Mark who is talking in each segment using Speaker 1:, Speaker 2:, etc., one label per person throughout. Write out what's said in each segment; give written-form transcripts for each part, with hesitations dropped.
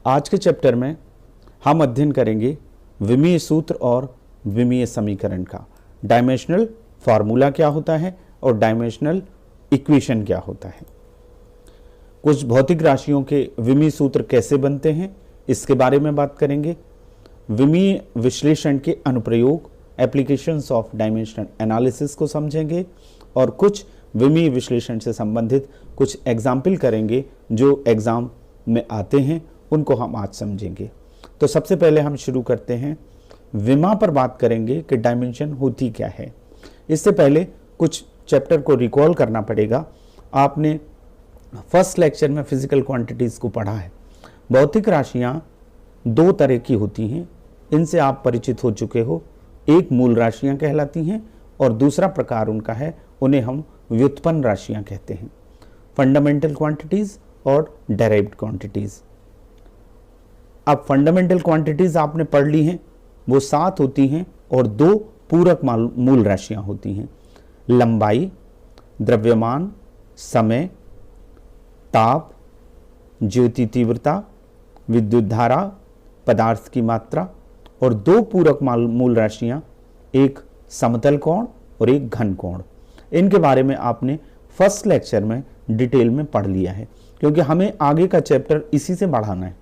Speaker 1: आज के चैप्टर में हम अध्ययन करेंगे विमीय सूत्र और विमीय समीकरण का। डायमेंशनल फार्मूला क्या होता है और डायमेंशनल इक्वेशन क्या होता है। कुछ भौतिक राशियों के विमीय सूत्र कैसे बनते हैं इसके बारे में बात करेंगे। विमीय विश्लेषण के अनुप्रयोग एप्लीकेशंस ऑफ डायमेंशनल एनालिसिस को समझेंगे और कुछ विमीय विश्लेषण से संबंधित कुछ एग्जाम्पल करेंगे जो एग्जाम में आते हैं, उनको हम आज समझेंगे। तो सबसे पहले हम शुरू करते हैं, विमा पर बात करेंगे कि डायमेंशन होती क्या है। इससे पहले कुछ चैप्टर को रिकॉल करना पड़ेगा। आपने फर्स्ट लेक्चर में फिजिकल क्वांटिटीज़ को पढ़ा है। भौतिक राशियां दो तरह की होती हैं, इनसे आप परिचित हो चुके हो। एक मूल राशियां कहलाती हैं और दूसरा प्रकार उनका है, उन्हें हम व्युत्पन्न राशियां कहते हैं। फंडामेंटल क्वांटिटीज़ और डेराइव्ड क्वांटिटीज़। अब फंडामेंटल क्वांटिटीज़ आपने पढ़ ली हैं, वो 7 होती हैं और 2 पूरक मूल राशियां होती हैं। लंबाई, द्रव्यमान, समय, ताप, ज्योति तीव्रता, विद्युत धारा, पदार्थ की मात्रा और 2 पूरक मूल राशियां, एक समतल कोण और एक घन कोण। इनके बारे में आपने फर्स्ट लेक्चर में डिटेल में पढ़ लिया है, क्योंकि हमें आगे का चैप्टर इसी से बढ़ाना है।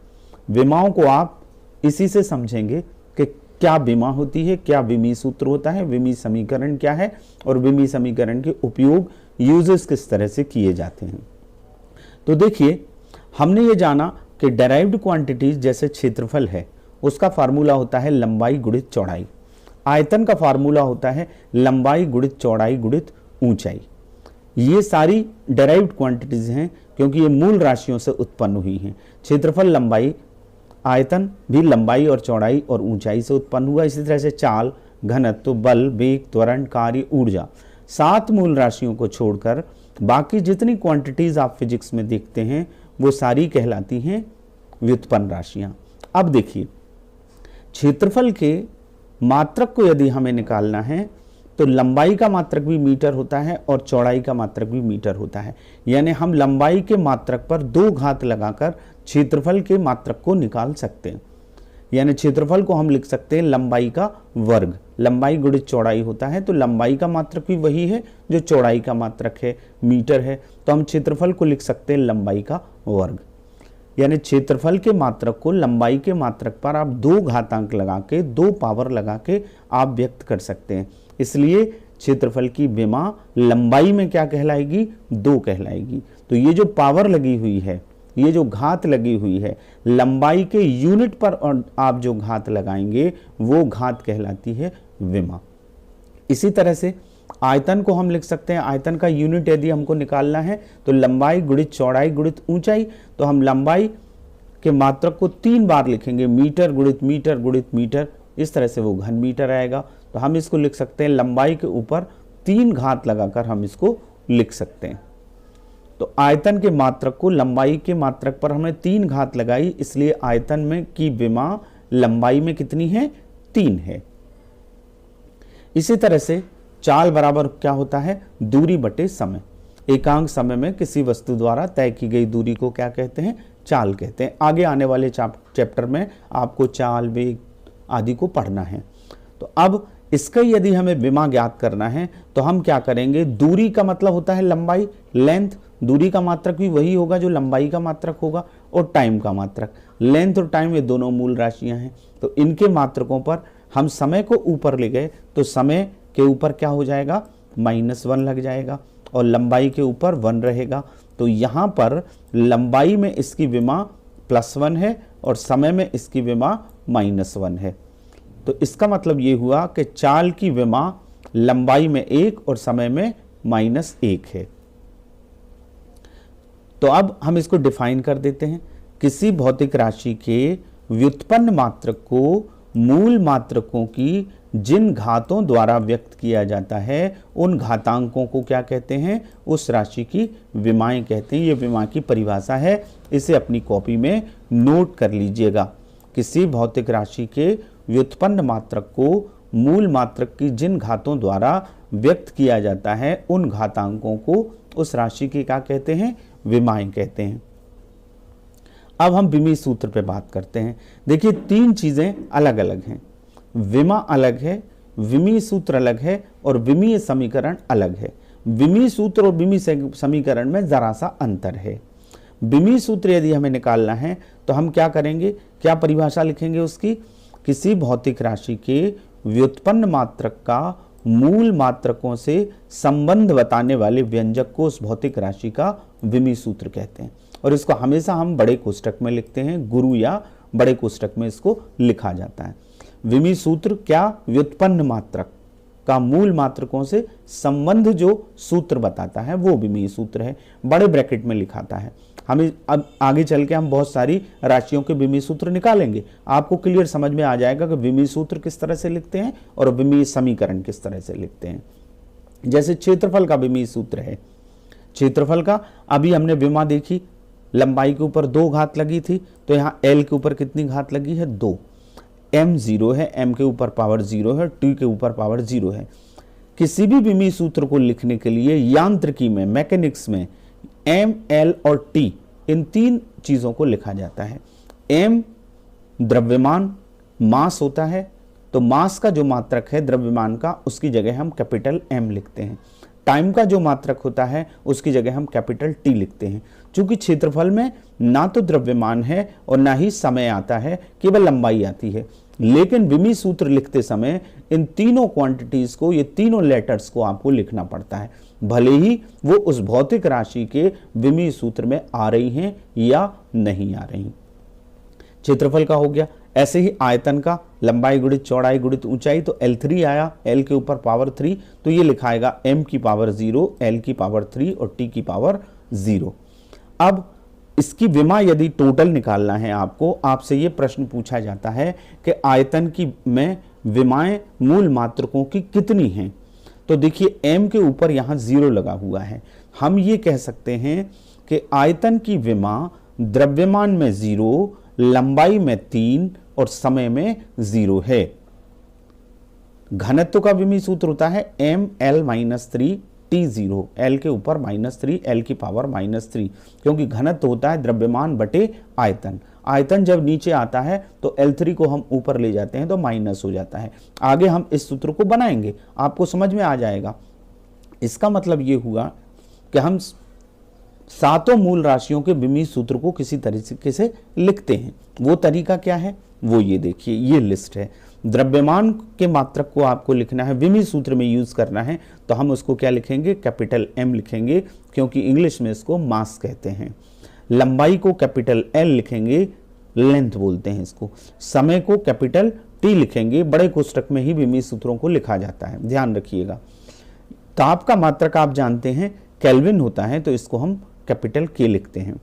Speaker 1: विमाओं को आप इसी से समझेंगे कि क्या विमा होती है, क्या विमीय सूत्र होता है, विमीय समीकरण क्या है और विमीय समीकरण के उपयोग यूजेस किस तरह से किए जाते हैं। तो देखिए, हमने ये जाना कि डेराइव्ड क्वांटिटीज जैसे क्षेत्रफल है, उसका फार्मूला होता है लंबाई गुणित चौड़ाई। आयतन का फार्मूला होता है लंबाई गुणित चौड़ाई गुणित ऊंचाई। ये सारी डेराइव्ड क्वांटिटीज हैं क्योंकि ये मूल राशियों से उत्पन्न हुई हैं। क्षेत्रफल लंबाई, आयतन भी लंबाई और चौड़ाई और ऊंचाई से उत्पन्न हुआ। इसी तरह से चाल, घनत्व, बल, वेग, त्वरण, कार्य, ऊर्जा, 7 मूल राशियों को छोड़कर बाकी जितनी क्वांटिटीज आप फिजिक्स में देखते हैं वो सारी कहलाती हैं व्युत्पन्न राशियां। अब देखिए, क्षेत्रफल के मात्रक को यदि हमें निकालना है तो लंबाई का मात्रक भी मीटर होता है और चौड़ाई का मात्रक भी मीटर होता है। यानी हम लंबाई के मात्रक पर 2 घात लगाकर क्षेत्रफल के मात्रक को निकाल सकते हैं। यानी क्षेत्रफल को हम लिख सकते हैं लंबाई का वर्ग। लंबाई गुणित चौड़ाई होता है, तो लंबाई का मात्रक भी वही है जो चौड़ाई का मात्रक है, मीटर है। तो हम क्षेत्रफल को लिख सकते हैं लंबाई का वर्ग। यानी क्षेत्रफल के मात्रक को लंबाई के मात्रक पर आप 2 घातांक लगा के, 2 पावर लगा के आप व्यक्त कर सकते हैं। इसलिए क्षेत्रफल की विमा लंबाई में क्या कहलाएगी? 2 कहलाएगी। तो ये जो पावर लगी हुई है, ये जो घात लगी हुई है, लंबाई के यूनिट पर और आप जो घात लगाएंगे वो घात कहलाती है विमा। इसी तरह से आयतन को हम लिख सकते हैं, आयतन का यूनिट यदि हमको निकालना है तो लंबाई गुणित चौड़ाई गुणित ऊंचाई। तो हम लंबाई के मात्रक को 3 बार लिखेंगे, मीटर गुणित मीटर गुणित मीटर, इस तरह से वो घन मीटर आएगा। तो हम इसको लिख सकते हैं लंबाई के ऊपर 3 घात लगाकर हम इसको लिख सकते हैं। तो आयतन के मात्रक को लंबाई के मात्रक पर हमने 3 घात लगाई, इसलिए आयतन में की विमा लंबाई में कितनी है? 3 है। इसी तरह से चाल बराबर क्या होता है? दूरी बटे समय। एकांक समय में किसी वस्तु द्वारा तय की गई दूरी को क्या कहते हैं? चाल कहते हैं। आगे आने वाले चैप्टर में आपको चाल, वेग आदि को पढ़ना है। तो अब इसका यदि हमें विमा ज्ञात करना है तो हम क्या करेंगे? दूरी का मतलब होता है लंबाई, लेंथ। दूरी का मात्रक भी वही होगा जो लंबाई का मात्रक होगा, और टाइम का मात्रक। लेंथ और टाइम ये दोनों मूल राशियां हैं, तो इनके मात्रकों पर हम समय को ऊपर ले गए तो समय के ऊपर क्या हो जाएगा? -1 लग जाएगा और लंबाई के ऊपर 1 रहेगा। तो यहाँ पर लंबाई में इसकी विमा +1 है और समय में इसकी विमा -1 है। तो इसका मतलब ये हुआ कि चाल की विमा लंबाई में 1 और समय में -1 है। तो अब हम इसको डिफाइन कर देते हैं। किसी भौतिक राशि के व्युत्पन्न मात्रक को मूल मात्रकों की जिन घातों द्वारा व्यक्त किया जाता है उन घातांकों को क्या कहते हैं? उस राशि की विमाएं कहते हैं। ये विमा की परिभाषा है, इसे अपनी कॉपी में नोट कर लीजिएगा। किसी भौतिक राशि के व्युत्पन्न मात्रक को मूल मात्रक की जिन घातों द्वारा व्यक्त किया जाता है उन घातांकों को उस राशि की क्या कहते हैं? विमाएं कहते हैं। अब हम विमीय सूत्र पे बात करते हैं। देखिए तीन चीजें अलग अलग हैं, विमा अलग है, विमीय सूत्र अलग है और विमीय समीकरण अलग है। विमीय सूत्र और विमीय समीकरण में जरा सा अंतर है। विमीय सूत्र यदि हमें निकालना है तो हम क्या करेंगे, क्या परिभाषा लिखेंगे उसकी, किसी भौतिक राशि के व्युत्पन्न मात्रक का मूल मात्रकों से संबंध बताने वाले व्यंजक को उस भौतिक राशि का विमीय सूत्र कहते हैं। और इसको हमेशा हम बड़े कोष्टक में लिखते हैं, गुरु या बड़े कोष्टक में इसको लिखा जाता है। विमीय सूत्र क्या, व्युत्पन्न मात्रक का मूल मात्रकों से संबंध जो सूत्र बताता है वो विमीय सूत्र है, बड़े ब्रैकेट में लिखाता है। हमें अब आगे चल के हम बहुत सारी राशियों के विमीय सूत्र निकालेंगे, आपको क्लियर समझ में आ जाएगा कि विमीय सूत्र किस तरह से लिखते हैं और विमीय समीकरण किस तरह से लिखते हैं। जैसे क्षेत्रफल का विमीय सूत्र है, क्षेत्रफल का अभी हमने विमा देखी, लंबाई के ऊपर 2 घात लगी थी, तो यहाँ L के ऊपर कितनी घात लगी है, 2। M 0 है, M के ऊपर पावर 0 है, T के ऊपर पावर 0 है। किसी भी विमीय सूत्र को लिखने के लिए यांत्रिकी में, मैकेनिक्स में M, L और T इन 3 चीजों को लिखा जाता है। M द्रव्यमान, मास होता है, तो मास का जो मात्रक है द्रव्यमान का, उसकी जगह हम कैपिटल M लिखते हैं। टाइम का जो मात्रक होता है उसकी जगह हम कैपिटल T लिखते हैं। चूंकि क्षेत्रफल में ना तो द्रव्यमान है और ना ही समय आता है, केवल लंबाई आती है, लेकिन विमीय सूत्र लिखते समय इन तीनों क्वांटिटीज को, ये तीनों लेटर्स को आपको लिखना पड़ता है, भले ही वो उस भौतिक राशि के विमीय सूत्र में आ रही हैं या नहीं आ रही। क्षेत्रफल का हो गया। ऐसे ही आयतन का, लंबाई गुणित चौड़ाई गुणित ऊंचाई, तो L3 आया, L के ऊपर पावर 3, तो ये लिखाएगा M की पावर 0, L की पावर 3 और T की पावर 0। अब इसकी विमा यदि टोटल निकालना है आपको, आपसे ये प्रश्न पूछा जाता है कि आयतन की में विमाएं मूल मात्रकों की कितनी हैं, तो देखिए M के ऊपर यहाँ 0 लगा हुआ है। हम ये कह सकते हैं कि आयतन की विमा द्रव्यमान में 0, लंबाई में 3 और समय में 0 है। घनत्व का विमीय सूत्र होता है ML-3 T0, L के ऊपर -3, L की पावर -3, क्योंकि घनत्व होता है द्रव्यमान बटे आयतन। आयतन जब नीचे आता है तो L3 को हम ऊपर ले जाते हैं तो माइनस हो जाता है। आगे हम इस सूत्र को बनाएंगे, आपको समझ में आ जाएगा। इसका मतलब ये हुआ कि हम सातों मूल राशियों के विमीय सूत्र को किसी तरीके से लिखते हैं। वो तरीका क्या है, वो ये देखिए, ये लिस्ट है। द्रव्यमान के मात्रक को आपको लिखना है, विमीय सूत्र में यूज करना है, तो हम उसको क्या लिखेंगे, कैपिटल M लिखेंगे, क्योंकि इंग्लिश में इसको मास कहते हैं। लंबाई को कैपिटल L लिखेंगे, लेंथ बोलते हैं इसको। समय को कैपिटल T लिखेंगे, बड़े कोष्टक में ही विमीय सूत्रों को लिखा जाता है, ध्यान रखिएगा। ताप का मात्रक आप जानते हैं केल्विन होता है, तो इसको हम कैपिटल K लिखते हैं।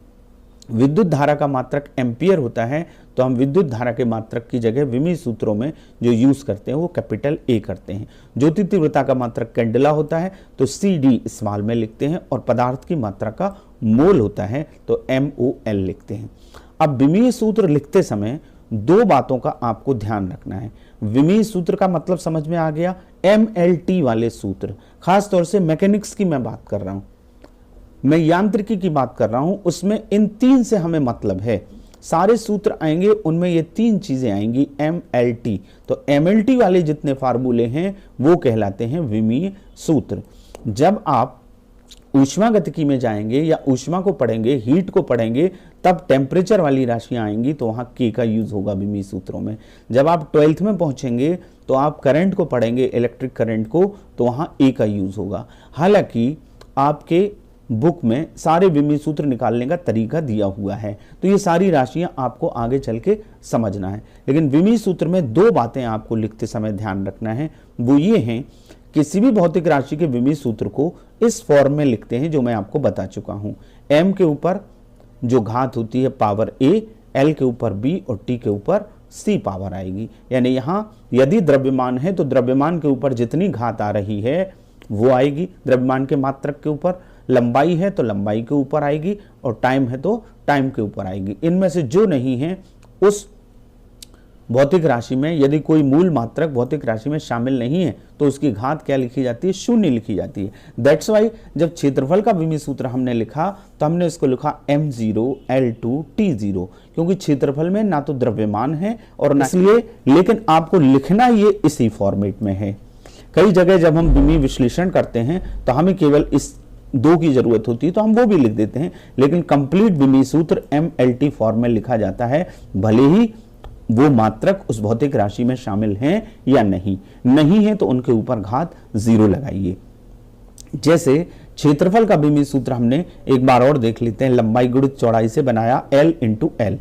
Speaker 1: विद्युत धारा का मात्रक एम्पियर होता है, तो हम विद्युत धारा के मात्रक की जगह विमीय सूत्रों में जो यूज करते हैं वो कैपिटल A करते हैं। ज्योति तीव्रता का मात्रक कैंडेला होता है, तो CD स्मॉल में लिखते हैं, और पदार्थ की मात्रा का मोल होता है तो MOL लिखते हैं। अब विमीय सूत्र लिखते समय 2 बातों का आपको ध्यान रखना है। विमीय सूत्र का मतलब समझ में आ गया, MLT वाले सूत्र, खास तौर से मैकेनिक्स की मैं बात कर रहा हूं, मैं यांत्रिकी की बात कर रहा हूं, उसमें इन 3 से हमें मतलब है। सारे सूत्र आएंगे उनमें ये 3 चीजें आएंगी, MLT। तो MLT वाले जितने फार्मूले हैं वो कहलाते हैं विमीय सूत्र। जब आप ऊष्मागतिकी में जाएंगे या ऊष्मा को पढ़ेंगे, हीट को पढ़ेंगे, तब टेम्परेचर वाली राशियां आएंगी तो वहां K का यूज होगा विमीय सूत्रों में। जब आप 12th में पहुंचेंगे तो आप करंट को पढ़ेंगे, इलेक्ट्रिक करंट को, तो वहां A का यूज होगा। हालांकि आपके बुक में सारे विमीय सूत्र निकालने का तरीका दिया हुआ है, तो ये सारी राशियां आपको आगे चल के समझना है। लेकिन विमीय सूत्र में 2 बातें आपको लिखते समय ध्यान रखना है, वो ये हैं, किसी भी भौतिक राशि के विमीय सूत्र को इस फॉर्म में लिखते हैं जो मैं आपको बता चुका हूं। M के ऊपर जो घात होती है पावर A, L के ऊपर B और T के ऊपर C पावर आएगी। यानी यहां यदि द्रव्यमान है तो द्रव्यमान के ऊपर जितनी घात आ रही है वो आएगी द्रव्यमान के मात्रक के ऊपर, लंबाई है तो लंबाई के ऊपर आएगी, और टाइम है तो टाइम के ऊपर आएगी। इनमें से जो नहीं है उस भौतिक राशि में यदि कोई मूल मात्रक भौतिक राशि में शामिल नहीं है तो उसकी घात क्या लिखी जाती है, शून्य लिखी जाती है। दैट्स वाई जब क्षेत्रफल का विमीय सूत्र हमने लिखा तो हमने इसको लिखा m0 L2 T0, क्योंकि क्षेत्रफल में ना तो द्रव्यमान है और ना इसलिए, लेकिन आपको लिखना ये इसी फॉर्मेट में है। कई जगह जब हम विमीय विश्लेषण करते हैं तो हमें केवल इस दो की जरूरत होती है तो हम वो भी लिख देते हैं, लेकिन कंप्लीट विमीय सूत्र MLT फॉर्म में लिखा जाता है, भले ही वो मात्रक उस भौतिक राशि में शामिल हैं या नहीं है तो उनके ऊपर घात 0 लगाइए। जैसे क्षेत्रफल का विमीय सूत्र हमने एक बार और देख लेते हैं, लंबाई गुणित चौड़ाई से बनाया L × L।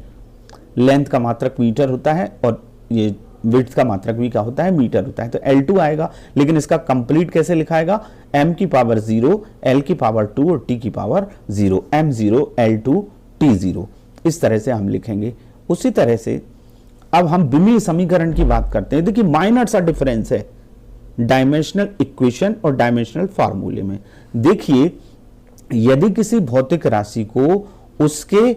Speaker 1: लेंथ का मात्रक मीटर होता है और ये विड्थ का मात्रक भी क्या होता है, मीटर होता है, तो L2 आएगा। लेकिन इसका कंप्लीट कैसे लिखाएगा, m की पावर 0 L की पावर 2 और t की पावर 0, m0 L2 T0, इस तरह से हम लिखेंगे। उसी तरह से अब हम विमीय समीकरण की बात करते हैं। देखिए माइनर सा डिफरेंस है डायमेंशनल इक्वेशन और डायमेंशनल फार्मूले में। देखिए यदि किसी भौतिक राशि को उसके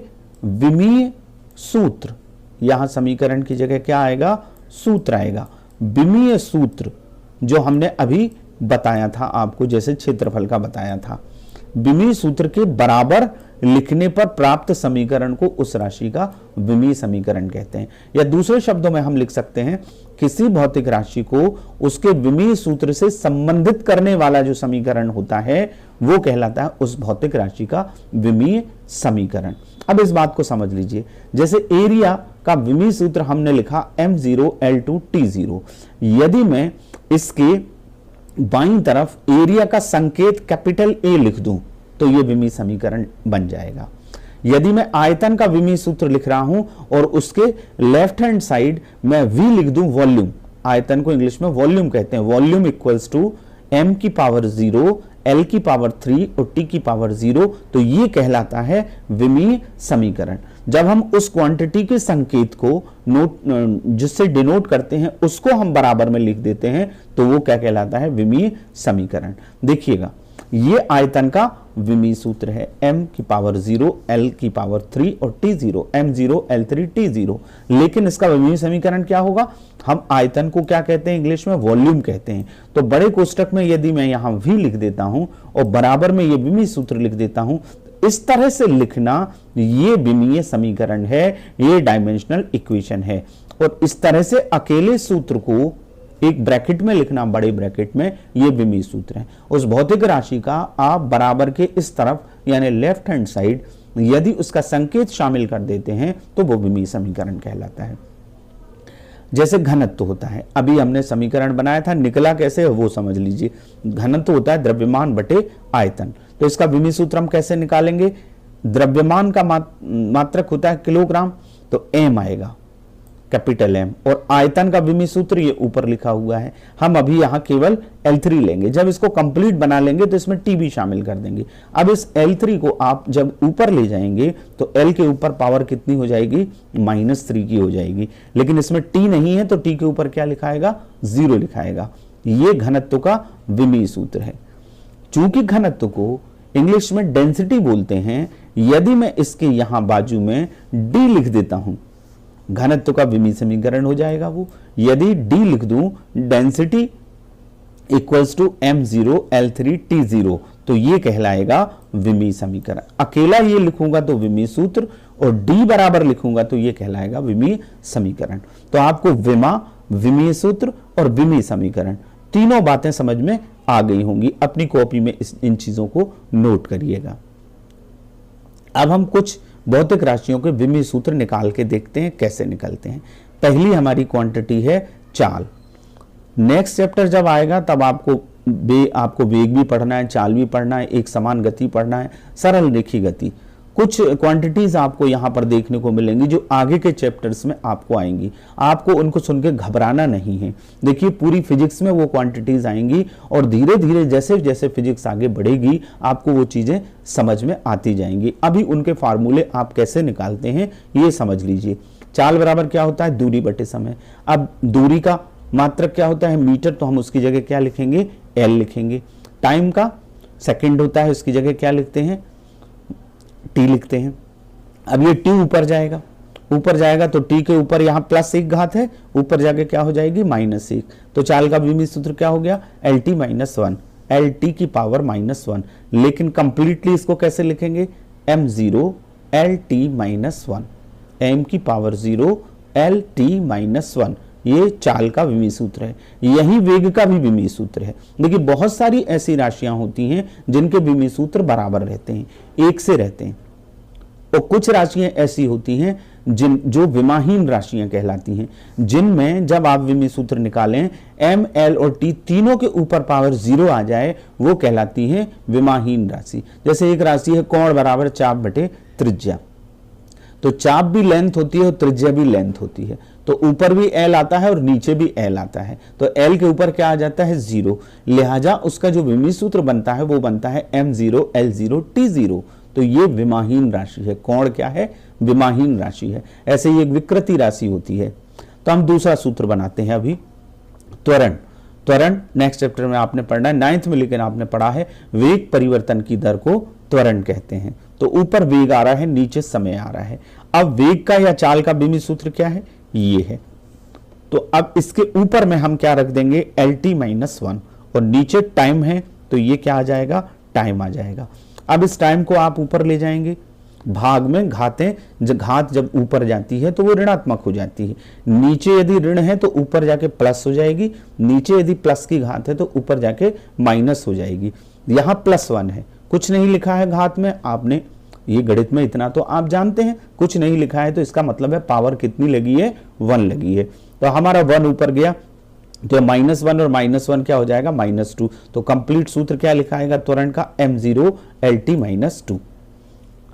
Speaker 1: विमीय सूत्र, यहां समीकरण की जगह क्या आएगा, सूत्र आएगा, विमीय सूत्र जो हमने अभी बताया था आपको, जैसे क्षेत्रफल का बताया था, विमीय सूत्र के बराबर लिखने पर प्राप्त समीकरण को उस राशि का विमीय समीकरण कहते हैं। या दूसरे शब्दों में हम लिख सकते हैं किसी भौतिक राशि को उसके विमीय सूत्र से संबंधित करने वाला जो समीकरण होता है वो कहलाता है उस भौतिक राशि का विमीय समीकरण। अब इस बात को समझ लीजिए, जैसे एरिया का विमीय सूत्र हमने लिखा m0 L2 T0, यदि मैं इसके बाईं तरफ एरिया का संकेत कैपिटल A लिख दूं तो ये विमीय समीकरण बन जाएगा। यदि मैं आयतन का विमीय सूत्र लिख रहा हूं और उसके लेफ्ट हैंड साइड मैं V लिख दूं वॉल्यूम, आयतन को इंग्लिश में वॉल्यूम कहते हैं, वॉल्यूम इक्वल्स टू m की पावर 0 L की पावर 3 और t की पावर 0, तो ये कहलाता है विमीय समीकरण। जब हम उस क्वांटिटी के संकेत को नोट जिससे डिनोट करते हैं उसको हम बराबर में लिख देते हैं तो वो क्या कहलाता है, विमीय समीकरण। देखिएगा ये आयतन का विमीय सूत्र है, m की पावर 0 L की पावर 3 और T0, m0 L3 T0, लेकिन इसका विमीय समीकरण क्या होगा, हम आयतन को क्या कहते हैं, इंग्लिश में वॉल्यूम कहते हैं। तो बड़े कोष्टक में यदि मैं यहां v लिख देता हूं और बराबर में ये विमीय सूत्र लिख देता हूं, इस तरह से लिखना ये विमीय समीकरण है, ये डायमेंशनल इक्वेशन है। और इस तरह से अकेले सूत्र को एक ब्रैकेट में लिखना, बड़े ब्रैकेट में, ये विमीय सूत्र है। उस भौतिक राशि का आप बराबर के इस तरफ यानी लेफ्ट हैंड साइड यदि उसका संकेत शामिल कर देते हैं तो वो विमीय समीकरण कहलाता है। जैसे घनत्व होता है, अभी हमने समीकरण बनाया था, निकला कैसे वो समझ लीजिए। घनत्व होता है द्रव्यमान बटे आयतन, तो इसका विमीय सूत्र हम कैसे निकालेंगे, द्रव्यमान का मात्रक होता है किलोग्राम, तो m आएगा कैपिटल M, और आयतन का विमीय सूत्र ये ऊपर लिखा हुआ है। हम अभी यहाँ केवल L3 लेंगे, जब इसको कंप्लीट बना लेंगे तो इसमें T भी शामिल कर देंगे। अब इस L3 को आप जब ऊपर ले जाएंगे तो L के ऊपर पावर कितनी हो जाएगी, -3 की हो जाएगी, लेकिन इसमें T नहीं है तो T के ऊपर क्या लिखाएगा, 0 लिखाएगा। ये घनत्व का विमीय सूत्र है। चूंकि घनत्व को इंग्लिश में डेंसिटी बोलते हैं, यदि मैं इसके यहां बाजू में D लिख देता हूं, घनत्व का विमीय समीकरण हो जाएगा वो। यदि D लिख दूं, density equals to m0 L3 T0, तो ये कहलाएगा विमीय समीकरण। अकेला ये लिखूंगा तो विमीय सूत्र, और D बराबर लिखूंगा तो ये कहलाएगा विमीय समीकरण। तो आपको विमा, विमीय सूत्र और विमीय समीकरण तीनों बातें समझ में आ गई होंगी। अपनी कॉपी में इन चीजों को नोट करिएगा। अब हम कुछ भौतिक राशियों के विमीय सूत्र निकाल के देखते हैं कैसे निकलते हैं। पहली हमारी क्वांटिटी है चाल। नेक्स्ट चैप्टर जब आएगा तब आपको वेग भी पढ़ना है, चाल भी पढ़ना है, एक समान गति पढ़ना है, सरल रेखीय गति। कुछ क्वांटिटीज आपको यहाँ पर देखने को मिलेंगी जो आगे के चैप्टर्स में आपको आएंगी। आपको उनको सुन के घबराना नहीं है। देखिए पूरी फिजिक्स में वो क्वांटिटीज आएंगी और धीरे धीरे जैसे जैसे फिजिक्स आगे बढ़ेगी आपको वो चीजें समझ में आती जाएंगी। अभी उनके फार्मूले आप कैसे निकालते हैं ये समझ लीजिए। चाल बराबर क्या होता है, दूरी बटे समय। अब दूरी का मात्रक क्या होता है, मीटर, तो हम उसकी जगह क्या लिखेंगे, L लिखेंगे। टाइम का सेकंड होता है, उसकी जगह क्या लिखते हैं, T लिखते हैं। अब ये T ऊपर जाएगा ऊपर जाएगा तो टी के ऊपर यहाँ +1 घात है, ऊपर जाके क्या हो जाएगी -1। तो चाल का विमीय सूत्र क्या हो गया, LT - 1, LT की पावर -1। लेकिन कंप्लीटली इसको कैसे लिखेंगे, m0 LT - 1, m की पावर 0 LT - 1। ये चाल का विमीय सूत्र है। यही वेग का भी विमीय सूत्र है। देखिए बहुत सारी ऐसी राशियां होती हैं जिनके विमीय सूत्र बराबर रहते हैं, एक से रहते हैं, और कुछ राशियां ऐसी होती हैं जो विमाहीन राशियां कहलाती हैं, जिनमें जब आप विमीय सूत्र निकालें m, l और t तीनों के ऊपर पावर 0 आ जाए, वो कहलाती है विमाहीन राशि। जैसे एक राशि है कोण बराबर चाप बटे त्रिज्या, तो चाप भी लेंथ होती है और त्रिज्या भी लेंथ होती है, तो ऊपर भी l आता है और नीचे भी l आता है, तो l के ऊपर क्या आ जाता है 0, लिहाजा उसका जो विमीय सूत्र बनता है वो बनता है m0 L0 T0। तो ये विमाहीन राशि है। कोण क्या है, विमाहीन राशि है। ऐसे ही एक विकृति राशि होती है। तो हम दूसरा सूत्र बनाते हैं अभी, त्वरण। त्वरण नेक्स्ट चैप्टर में आपने पढ़ना है, 9th में, लेकिन आपने पढ़ा है वेग परिवर्तन की दर को त्वरण कहते हैं। तो ऊपर वेग आ रहा है, नीचे समय आ रहा है। अब वेग का या चाल का विमीय सूत्र क्या है, ये है। तो अब इसके ऊपर में हम क्या रख देंगे, LT - 1, और नीचे टाइम है, तो ये क्या आ जाएगा, टाइम आ जाएगा। अब इस टाइम को आप ऊपर ले जाएंगे, भाग में घात जब ऊपर जाती है तो वो ऋणात्मक हो जाती है। नीचे यदि ऋण है तो ऊपर जाके प्लस हो जाएगी, नीचे यदि प्लस की घात है तो ऊपर जाके माइनस हो जाएगी। यहाँ +1 है, कुछ नहीं लिखा है घात में, आपने ये गणित में इतना तो आप जानते हैं, कुछ नहीं लिखा है तो इसका मतलब है पावर कितनी लगी है, 1 लगी है। तो हमारा 1 ऊपर गया, तो -1 और -1 क्या हो जाएगा, -2। तो कंप्लीट सूत्र क्या लिखाएगा त्वरण का, m0 LT - 2।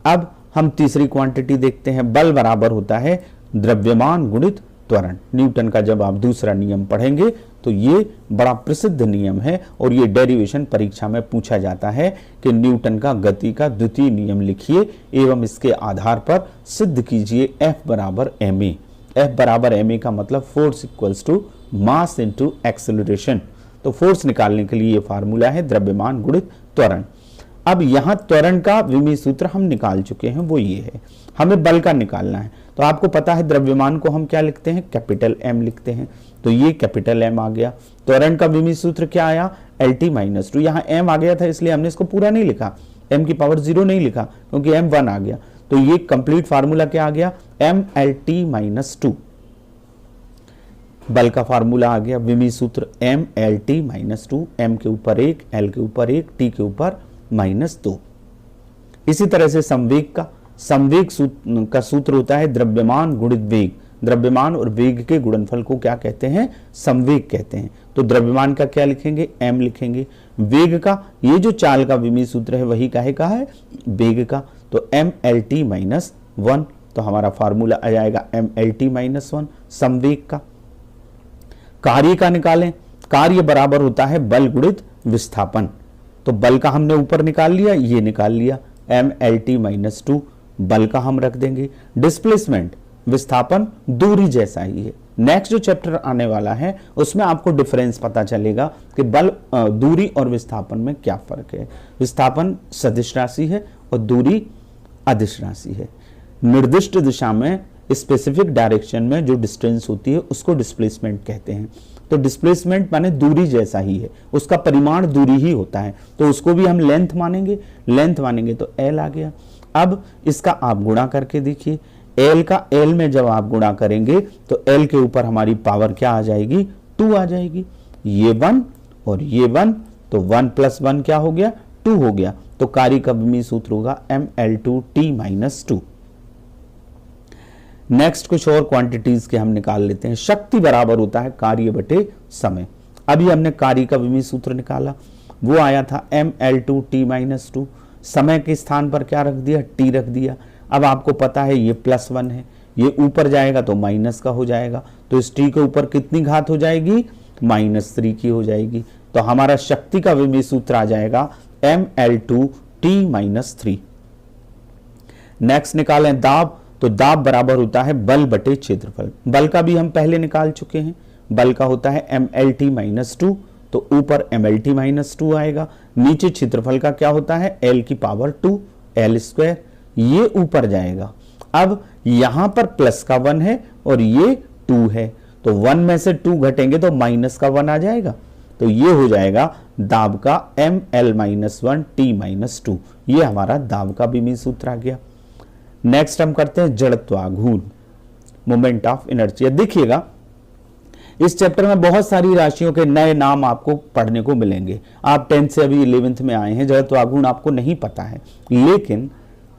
Speaker 1: अब हम तीसरी क्वांटिटी देखते हैं, बल बराबर होता है द्रव्यमान गुणित त्वरण। न्यूटन का जब आप दूसरा नियम पढ़ेंगे तो ये बड़ा प्रसिद्ध नियम है, और ये डेरिवेशन परीक्षा में पूछा जाता है कि न्यूटन का गति का द्वितीय नियम लिखिए एवं इसके आधार पर सिद्ध कीजिए F बराबर ma। F बराबर ma का मतलब force equals to mass into acceleration. तो फोर्स निकालने के लिए ये फार्मूला है द्रव्यमान गुणित त्वरण। अब यहां त्वरण का विमीय सूत्र हम निकाल चुके हैं, वो ये है। हमें बल का निकालना है, तो आपको पता है द्रव्यमान को हम क्या लिखते हैं, कैपिटल M लिखते हैं, तो ये कैपिटल M आ गया। त्वरण का विमीय सूत्र क्या आया, LT - 2। यहाँ M आ गया था इसलिए हमने इसको पूरा नहीं लिखा, M की पावर 0 नहीं लिखा, क्योंकि M 1 आ गया। तो ये कंप्लीट फार्मूला क्या आ गया, MLT - 2। बल का फार्मूला आ गया, विमीय सूत्र MLT - 2, M के ऊपर 1, L के ऊपर 1, T के ऊपर -2। इसी तरह से संवेग का सूत्र होता है द्रव्यमान गुणित वेग। द्रव्यमान और वेग के गुणनफल को क्या कहते हैं, संवेग कहते हैं। तो द्रव्यमान का क्या लिखेंगे, m लिखेंगे। वेग का, ये जो चाल का विमीय सूत्र है वही काहे का है, वेग का। तो MLT - 1, तो हमारा फार्मूला आ जाएगा MLT - 1 संवेग का। कार्य का निकालें, कार्य बराबर होता है बल गुणित विस्थापन। तो बल का हमने ऊपर निकाल लिया, ये निकाल लिया, MLT - 2 बल का हम रख देंगे। डिस्प्लेसमेंट, विस्थापन दूरी जैसा ही है। नेक्स्ट जो चैप्टर आने वाला है उसमें आपको डिफरेंस पता चलेगा कि बल, दूरी और विस्थापन में क्या फर्क है। विस्थापन सदिश राशि है और दूरी अदिश राशि है। निर्दिष्ट दिशा में, स्पेसिफिक डायरेक्शन में जो डिस्टेंस होती है उसको डिस्प्लेसमेंट कहते हैं। तो डिस्प्लेसमेंट माने दूरी जैसा ही है, उसका परिमाण दूरी ही होता है, तो उसको भी हम लेंथ मानेंगे। लेंथ मानेंगे तो L आ गया। अब इसका आप गुणा करके देखिए, L का L में जब आप गुणा करेंगे तो L के ऊपर हमारी पावर क्या आ जाएगी, 2 आ जाएगी। ये 1 और ये 1, तो 1 + 1 क्या हो गया, 2 हो गया। तो कार्य का विमीय सूत्र होगा ML2T - 2। नेक्स्ट कुछ और क्वांटिटीज के हम निकाल लेते हैं। शक्ति बराबर होता है कार्य बटे समय। अभी हमने कार्य का विमीय सूत्र निकाला, वो आया था ML2T - 2। समय के स्थान पर क्या रख दिया, T रख दिया। अब आपको पता है ये +1 है, ये ऊपर जाएगा तो माइनस का हो जाएगा, तो इस T के ऊपर कितनी घात हो जाएगी, -3 की हो जाएगी। तो हमारा शक्ति का विमीय सूत्र आ जाएगा ML2T - 3। नेक्स्ट निकालें दाब, तो दाब बराबर होता है बल बटे क्षेत्रफल। बल का भी हम पहले निकाल चुके हैं, बल का होता है MLT - 2, तो ऊपर MLT - 2 आएगा। नीचे क्षेत्रफल का क्या होता है, L की पावर 2 L², ये ऊपर जाएगा। अब यहां पर प्लस का 1 है और ये 2 है, तो 1 में से 2 घटेंगे तो माइनस का 1 आ जाएगा, तो ये हो जाएगा दाब का ml-1 t-2। ये हमारा दाब का विमीय सूत्र आ गया। नेक्स्ट हम करते हैं जड़त्वाघूर्ण, मोमेंट ऑफ इनर्शिया। देखिएगा इस चैप्टर में बहुत सारी राशियों के नए नाम आपको पढ़ने को मिलेंगे। आप 10th से अभी 11th में आए हैं, जड़त्वाघूर्ण आपको नहीं पता है, लेकिन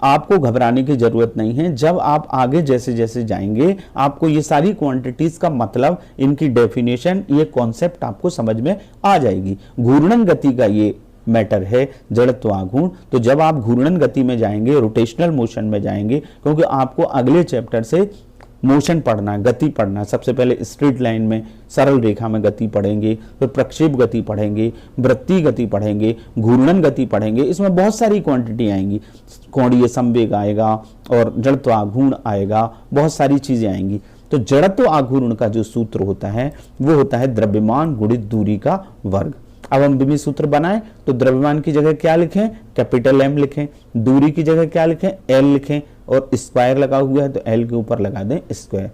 Speaker 1: आपको घबराने की जरूरत नहीं है। जब आप आगे जैसे जैसे जाएंगे आपको ये सारी क्वांटिटीज का मतलब, इनकी डेफिनेशन, ये कॉन्सेप्ट आपको समझ में आ जाएगी। घूर्णन गति का ये मैटर है जड़त्वाघूर्ण। तो जब आप घूर्णन गति में जाएंगे, रोटेशनल मोशन में जाएंगे, क्योंकि आपको अगले चैप्टर से मोशन पढ़ना है, गति पढ़ना है। सबसे पहले स्ट्रेट लाइन में, सरल रेखा में गति पढ़ेंगे, फिर प्रक्षेप गति पढ़ेंगे, वृत्तीय गति पढ़ेंगे, घूर्णन गति पढ़ेंगे। इसमें बहुत सारी क्वांटिटी आएंगी, कोणीय संवेग आएगा और जड़त्वाघूर्ण आएगा, बहुत सारी चीजें आएंगी। तो जड़त्वाघूर्ण का जो सूत्र होता है वो होता है द्रव्यमान गुणित दूरी का वर्ग। अब हम विमीय सूत्र बनाएं तो द्रव्यमान की जगह क्या लिखें, कैपिटल M लिखें, दूरी की जगह क्या लिखें, L लिखें, और स्क्वायर लगा हुआ है तो L के ऊपर लगा दें स्क्वायर,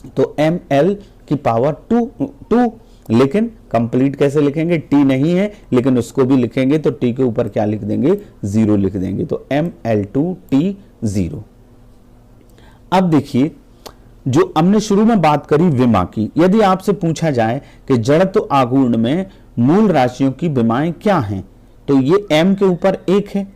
Speaker 1: तो ml की पावर 2। लेकिन कंप्लीट कैसे लिखेंगे, T नहीं है लेकिन उसको भी लिखेंगे तो T के ऊपर क्या लिख देंगे, 0 लिख देंगे, तो ml2T 0। अब देखिए जो हमने शुरू में बात करी विमा की, यदि आपसे पूछा जाए कि जड़त्वाघूर्ण में मूल राशियों की विमाएं क्या हैं, तो ये m के ऊपर 1 है,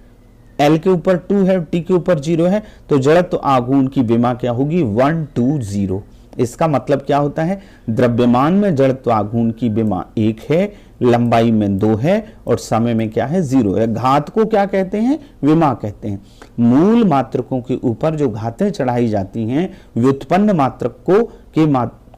Speaker 1: L के ऊपर 2 है, T के ऊपर 0 है, तो जड़त्वाघूर्ण की विमा क्या होगी, 1 2 0। इसका मतलब क्या होता है, द्रव्यमान में जड़त्वाघूर्ण की विमा 1 है, लंबाई में 2 है और समय में क्या है, 0 है। घात को क्या कहते हैं, विमा कहते हैं। मूल मात्रकों के ऊपर जो घातें चढ़ाई जाती हैं व्युत्पन्न मात्रक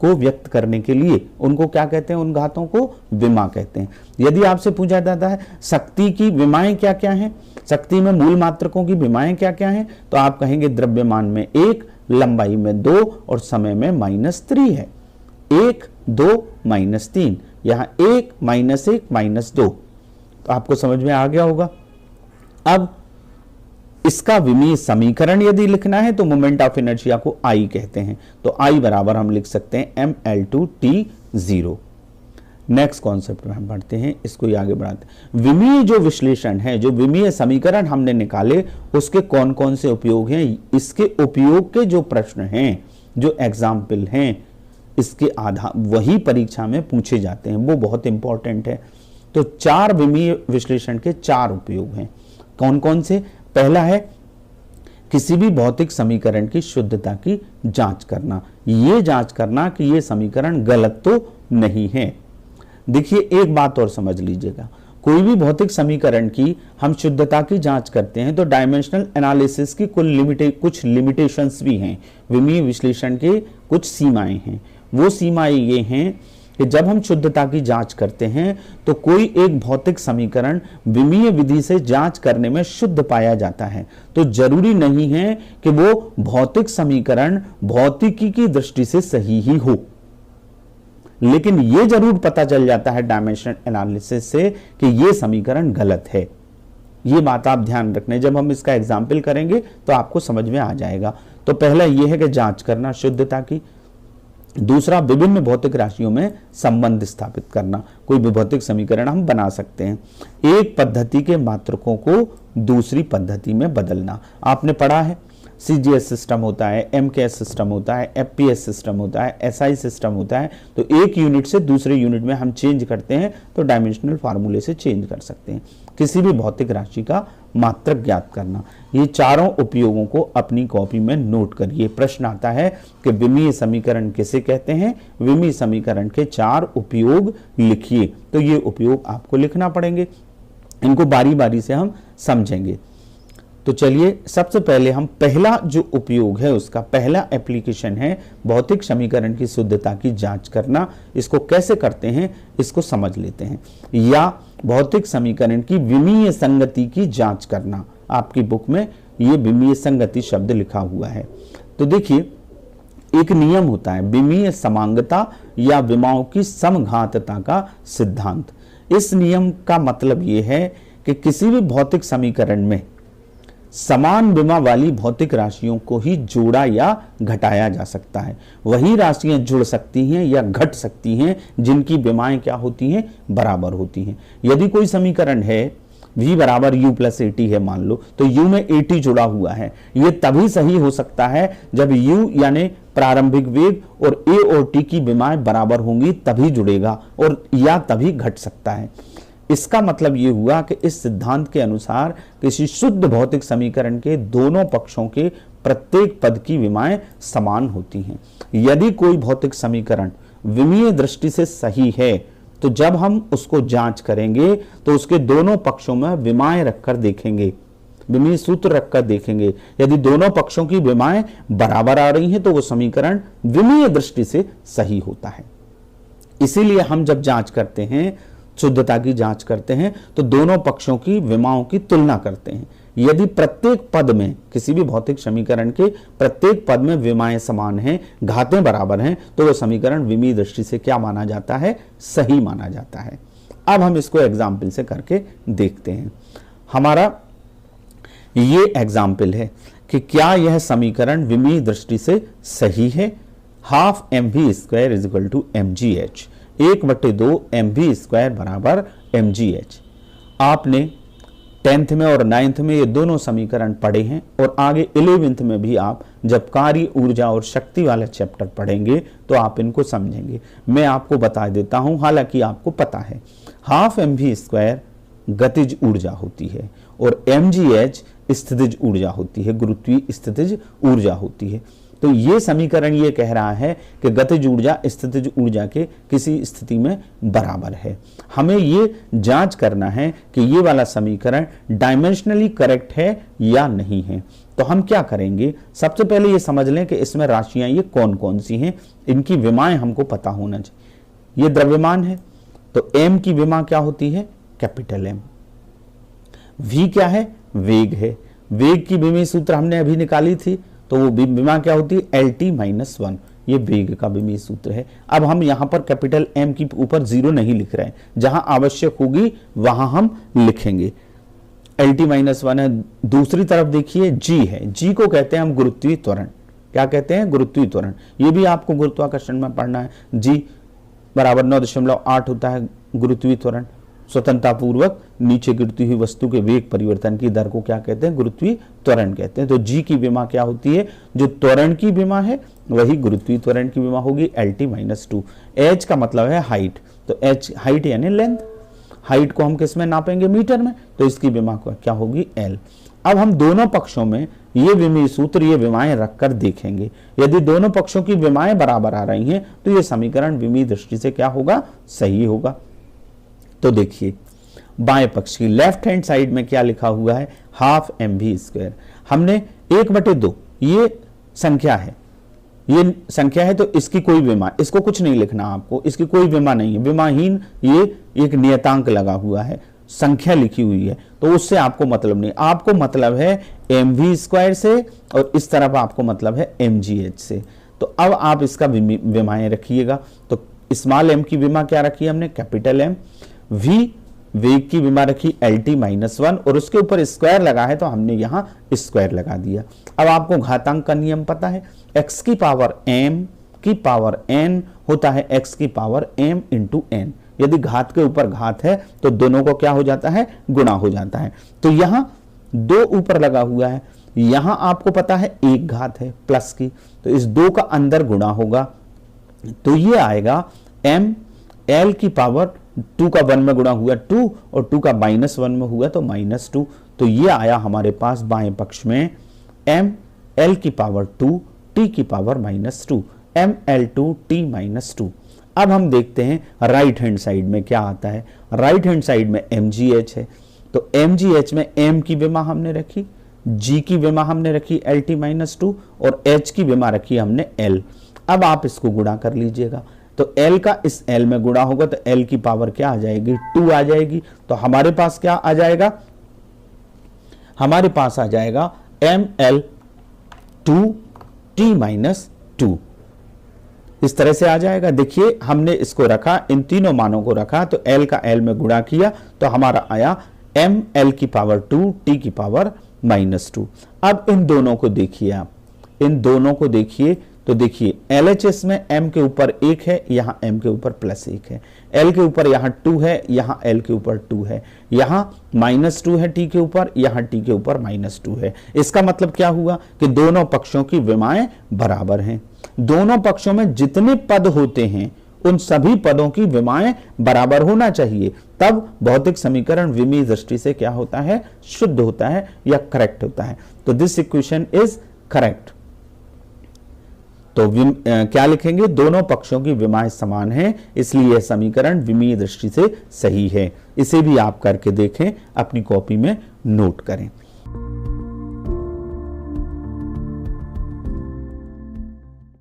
Speaker 1: को व्यक्त करने के लिए, उनको क्या कहते हैं, उन घातों को विमा कहते हैं। यदि आपसे पूछा जाता है शक्ति की विमाएं क्या क्या हैं, शक्ति में मूल मात्रकों की विमाएं क्या क्या हैं, तो आप कहेंगे द्रव्यमान में 1, लंबाई में 2 और समय में -3 है। 1 2 -3, यहां 1 -1 -2, तो आपको समझ में आ गया होगा। अब इसका विमीय समीकरण यदि लिखना है तो मोमेंट ऑफ इनर्शिया को I कहते हैं, तो I बराबर हम लिख सकते हैं ml2T0। नेक्स्ट कॉन्सेप्ट में हम पढ़ते हैं, इसको आगे बढ़ाते हैं। विमीय जो विश्लेषण है, जो विमीय समीकरण हमने निकाले, उसके कौन कौन से उपयोग हैं, इसके उपयोग के जो प्रश्न हैं, जो एग्जाम्पल हैं, इसके आधार वही परीक्षा में पूछे जाते हैं, वो बहुत इंपॉर्टेंट है। तो 4 विमीय विश्लेषण के 4 उपयोग हैं। कौन कौन से, पहला है किसी भी भौतिक समीकरण की शुद्धता की जांच करना, ये जांच करना कि ये समीकरण गलत तो नहीं है। देखिए एक बात और समझ लीजिएगा, कोई भी भौतिक समीकरण की हम शुद्धता की जांच करते हैं तो डायमेंशनल एनालिसिस की कुछ लिमिटेशंस भी हैं, विमीय विश्लेषण के कुछ सीमाएं हैं। वो सीमाएं ये हैं कि जब हम शुद्धता की जांच करते हैं तो कोई एक भौतिक समीकरण विमीय विधि से जांच करने में शुद्ध पाया जाता है, तो जरूरी नहीं है कि वो भौतिक समीकरण भौतिकी की दृष्टि से सही ही हो, लेकिन यह जरूर पता चल जाता है डायमेंशनल एनालिसिस से कि यह समीकरण गलत है। ये बात आप ध्यान रखना, जब हम इसका एग्जाम्पल करेंगे तो आपको समझ में आ जाएगा। तो पहला यह है कि जांच करना शुद्धता की। दूसरा, विभिन्न भौतिक राशियों में संबंध स्थापित करना, कोई भी भौतिक समीकरण हम बना सकते हैं। एक पद्धति के मात्रकों को दूसरी पद्धति में बदलना, आपने पढ़ा है CGS सिस्टम होता है, MKS सिस्टम होता है, FPS सिस्टम होता है, SI सिस्टम होता है। तो एक यूनिट से दूसरे यूनिट में हम चेंज करते हैं तो डायमेंशनल फार्मूले से चेंज कर सकते हैं। किसी भी भौतिक राशि का मात्रक ज्ञात करना, ये चारों उपयोगों को अपनी कॉपी में नोट करिए। प्रश्न आता है कि विमीय समीकरण किसे कहते हैं, विमीय समीकरण के 4 उपयोग लिखिए, तो ये उपयोग आपको लिखना पड़ेंगे। इनको बारी बारी से हम समझेंगे। तो चलिए सबसे पहले हम पहला जो उपयोग है, उसका पहला एप्लीकेशन है भौतिक समीकरण की शुद्धता की जांच करना। इसको कैसे करते हैं इसको समझ लेते हैं। या भौतिक समीकरण की विमीय संगति की जांच करना, आपकी बुक में ये विमीय संगति शब्द लिखा हुआ है। तो देखिए एक नियम होता है विमीय समांगता या विमाओं की समघातता का सिद्धांत। इस नियम का मतलब ये है कि किसी भी भौतिक समीकरण में समान विमा वाली भौतिक राशियों को ही जोड़ा या घटाया जा सकता है। वही राशियां जुड़ सकती हैं या घट सकती हैं जिनकी विमाएं क्या होती हैं, बराबर होती हैं। यदि कोई समीकरण है v बराबर u प्लस ए टी है मान लो, तो u में ए टी जुड़ा हुआ है। ये तभी सही हो सकता है जब u यानी प्रारंभिक वेग और a और t की विमाएं बराबर होंगी, तभी जुड़ेगा, और या तभी घट सकता है। इसका मतलब ये हुआ कि इस सिद्धांत के अनुसार किसी शुद्ध भौतिक समीकरण के दोनों पक्षों के प्रत्येक पद की विमाएं समान होती हैं। यदि कोई भौतिक समीकरण विमीय दृष्टि से सही है, तो जब हम उसको जांच करेंगे तो उसके दोनों पक्षों में विमाएं रखकर देखेंगे, विमीय सूत्र रखकर देखेंगे। यदि दोनों पक्षों की विमाएं बराबर आ रही हैं तो वो समीकरण विमीय दृष्टि से सही होता है। इसीलिए हम जब जांच करते हैं, शुद्धता की जांच करते हैं, तो दोनों पक्षों की विमाओं की तुलना करते हैं। यदि प्रत्येक पद में, किसी भी भौतिक समीकरण के प्रत्येक पद में विमाएं समान हैं, घातें बराबर हैं, तो वह समीकरण विमीय दृष्टि से क्या माना जाता है, सही माना जाता है। अब हम इसको एग्जाम्पल से करके देखते हैं। हमारा ये एग्जाम्पल है कि क्या यह समीकरण विमीय दृष्टि से सही है। Half M V square is equal to M G H, 1/2 M V square बराबर एम जी एच। आपने 10th में और 9th में ये दोनों समीकरण पढ़े हैं, और आगे 11th में भी आप जब कार्य, ऊर्जा और शक्ति वाला चैप्टर पढ़ेंगे तो आप इनको समझेंगे। मैं आपको बता देता हूं, हालांकि आपको पता है। हाफ एम वी स्क्वायर गतिज ऊर्जा होती है और एम जी एच स्थितिज ऊर्जा होती है, गुरुत्वीय स्थितिज ऊर्जा होती है। तो ये समीकरण ये कह रहा है कि गतिज ऊर्जा स्थितिज ऊर्जा के किसी स्थिति में बराबर है। हमें ये जांच करना है कि ये वाला समीकरण डायमेंशनली करेक्ट है या नहीं है। तो हम क्या करेंगे, सबसे पहले ये समझ लें कि इसमें राशियां ये कौन कौन सी हैं, इनकी विमाएं हमको पता होना चाहिए। ये द्रव्यमान है, तो m की विमा क्या होती है, कैपिटल M। v क्या है, वेग है। वेग की विमीय सूत्र हमने अभी निकाली थी, तो वो विमा क्या होती है, LT-1। ये वेग का विमीय सूत्र है। अब हम यहां पर कैपिटल M की ऊपर 0 नहीं लिख रहे हैं, जहां आवश्यक होगी वहां हम लिखेंगे। LT-1 है। दूसरी तरफ देखिए G है, G को कहते हैं हम गुरुत्वीय त्वरण। क्या कहते हैं, गुरुत्वीय त्वरण। ये भी आपको गुरुत्वाकर्षण में पढ़ना है। G बराबर 9.8 होता है गुरुत्वीय त्वरण। स्वतंत्रतापूर्वक नीचे गिरती हुई वस्तु के वेग परिवर्तन की दर को क्या कहते हैं, गुरुत्वीय त्वरण कहते हैं। तो जी की विमा क्या होती है, जो त्वरण की विमा है वही गुरुत्वीय त्वरण की विमा होगी, LT-2। H का मतलब है हाइट, तो H हाइट यानी लेंथ। हाइट को हम किस में नापेंगे, मीटर में, तो इसकी विमा क्या होगी, L। अब हम दोनों पक्षों में ये विमीय सूत्र, ये विमाएं रखकर देखेंगे। यदि दोनों पक्षों की विमाएं बराबर आ रही हैं तो ये समीकरण विमीय दृष्टि से क्या होगा, सही होगा। तो देखिए बाएं पक्ष की लेफ्ट हैंड साइड में क्या लिखा हुआ है, हाफ एम वी स्क्वायर। हमने 1/2 ये संख्या है, ये संख्या है, तो इसकी कोई विमा, इसको कुछ नहीं लिखना आपको, इसकी कोई विमा नहीं है, विमाहीन ये एक नियतांक लगा हुआ है, संख्या लिखी हुई है, तो उससे आपको मतलब नहीं। आपको मतलब है एम वी स्क्वायर से, और इस तरफ आपको मतलब है एम जी एच से। तो अब आप इसका विमाएं रखिएगा। तो स्मॉल एम की विमा क्या रखी है हमने, कैपिटल एम। v वेग की विमा रखी LT-1, और उसके ऊपर स्क्वायर लगा है तो हमने यहां स्क्वायर लगा दिया। अब आपको घातांक का नियम पता है, x की पावर m की पावर n होता है x की पावर m इंटू n। यदि घात के ऊपर घात है तो दोनों को क्या हो जाता है, गुणा हो जाता है। तो यहां 2 ऊपर लगा हुआ है, यहां आपको पता है 1 घात है प्लस की, तो इस 2 का अंदर गुणा होगा, तो ये आएगा m l की पावर 2 का 1 में गुणा हुआ 2, और 2 का -1 में हुआ तो -2। तो ये आया हमारे पास बाएं पक्ष में m l की पावर 2 t की पावर -2, ml2t-2। अब हम देखते हैं राइट हैंड साइड में क्या आता है। राइट हैंड साइड में mgh है, तो mgh में m की विमा हमने रखी, g की विमा हमने रखी LT-2, और h की विमा रखी हमने l। अब आप इसको गुणा कर लीजिएगा, तो L का इस L में गुणा होगा तो L की पावर क्या आ जाएगी, 2 आ जाएगी। तो हमारे पास क्या आ जाएगा, हमारे पास आ जाएगा ml2t-2, इस तरह से आ जाएगा। देखिए हमने इसको रखा, इन तीनों मानों को रखा, तो L का L में गुणा किया तो हमारा आया ml की पावर 2 t की पावर -2। अब इन दोनों को देखिए, आप इन दोनों को देखिए तो देखिए LHS में m के ऊपर 1 है, यहां m के ऊपर +1 है, l के ऊपर यहां 2 है, यहां l के ऊपर 2 है, यहां -2 है t के ऊपर, यहां t के ऊपर -2 है। इसका मतलब क्या हुआ कि दोनों पक्षों की विमाएं बराबर हैं। दोनों पक्षों में जितने पद होते हैं उन सभी पदों की विमाएं बराबर होना चाहिए, तब भौतिक समीकरण विमीय दृष्टि से क्या होता है, शुद्ध होता है या करेक्ट होता है। तो दिस इक्वेशन इज करेक्ट। तो क्या लिखेंगे, दोनों पक्षों की विमाएं समान हैं, इसलिए यह समीकरण विमीय दृष्टि से सही है। इसे भी आप करके देखें, अपनी कॉपी में नोट करें।